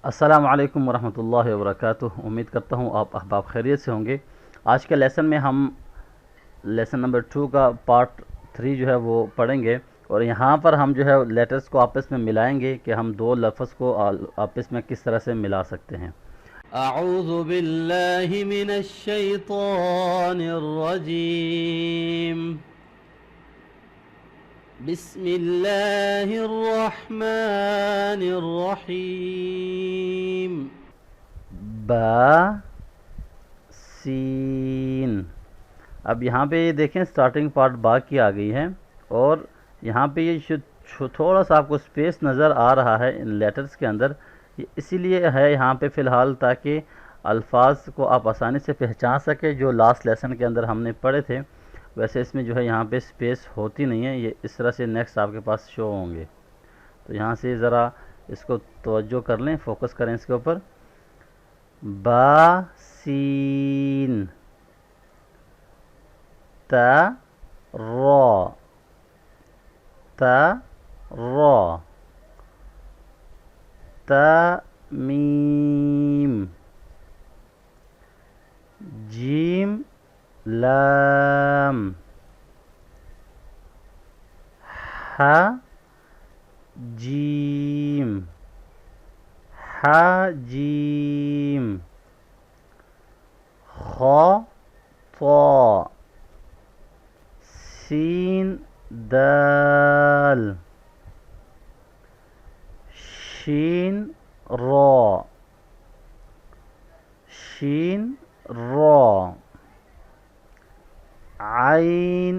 السلام علیکم ورحمتہ اللہ وبرکاتہ۔ امید کرتا ہوں آپ احباب خیریت سے ہوں گے۔ آج کے لیسن میں ہم لیسن نمبر 2 کا پارٹ 3 جو ہے وہ پڑھیں گے، اور یہاں پر ہم جو ہے لیٹرز کو آپس میں ملائیں گے کہ ہم دو لفظ کو آپس میں کس طرح سے ملا سکتے ہیں۔ اعوذ باللہ من الشیطان الرجیم، بسم اللہ الرحمن الرحیم۔ با سین، اب یہاں پہ یہ دیکھیں سٹارٹنگ پارٹ با کی آ گئی ہے، اور یہاں پہ یہ تھوڑا سا آپ کو سپیس نظر آ رہا ہے ان لیٹرز کے اندر، یہ اسی لیے ہے یہاں پہ فی الحال تاکہ الفاظ کو آپ آسانی سے پہچان سکیں۔ جو لاسٹ لیسن کے اندر ہم نے پڑھے تھے ویسے اس میں جو ہے یہاں پہ سپیس ہوتی نہیں ہے، یہ اس طرح سے نیکسٹ آپ کے پاس شو ہوں گے۔ تو یہاں سے ذرا اس کو توجہ کر لیں، فوکس کریں اس کے اوپر۔ با سین تا را، تا را، تا میم، جیم لام، ح جیم، ح جیم، خ طا، سین دال، شین را، شین را، عین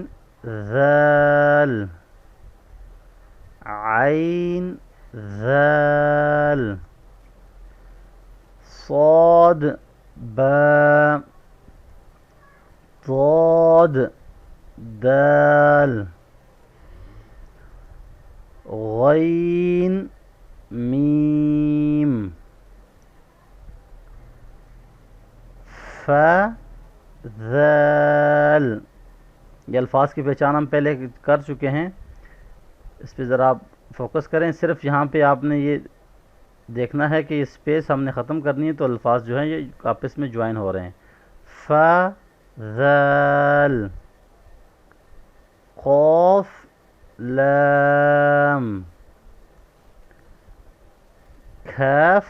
ذال، عین ذال، صاد با، ضاد دال، غین میم، فا ذال۔ یہ الفاظ کی پہچان ہم پہلے کر چکے ہیں، اس پہ ذرا آپ فوکس کریں۔ صرف یہاں پہ آپ نے یہ دیکھنا ہے کہ یہ سپیس ہم نے ختم کرنی ہے تو الفاظ جو ہیں یہ آپس میں جوائن ہو رہے ہیں۔ فا ذال، قاف لام، کاف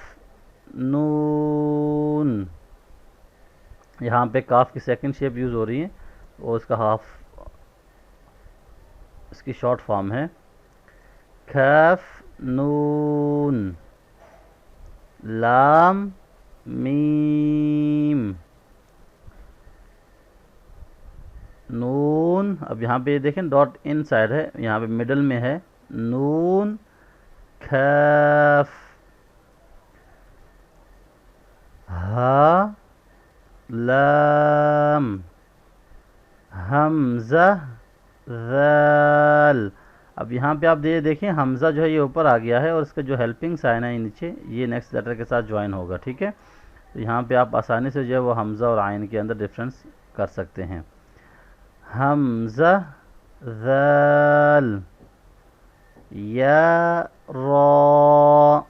نون۔ یہاں پہ کاف کی سیکنڈ شیپ یوز ہو رہی ہے اور اس کا ہاف اس کی شارٹ فارم ہے۔ کاف نون، لام میم، نون۔ اب یہاں پہ دیکھیں ڈاٹ ان سائڈ ہے، یہاں پہ مڈل میں ہے، نون کاف، ہا لام، حمزہ ذال۔ اب یہاں پہ آپ دیکھیں حمزہ جو ہے یہ اوپر آ گیا ہے اور اس کا جو ہیلپنگ سائن ہے نیچے یہ نیکسٹ لیٹر کے ساتھ جوائن ہوگا، ٹھیک ہے۔ تو یہاں پہ آپ آسانی سے جو ہے وہ حمزہ اور عین کے اندر ڈفرینس کر سکتے ہیں۔ حمزہ ذال، یا را،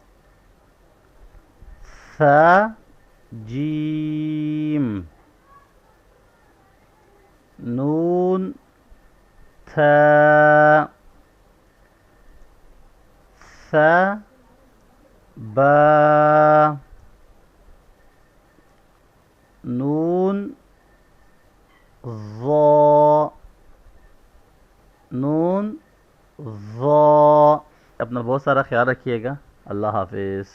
ثا جیم، نون تھا، ثا با، نون ظا، نون ظا۔ اپنا بہت سارا خیال رکھیے گا۔ اللہ حافظ۔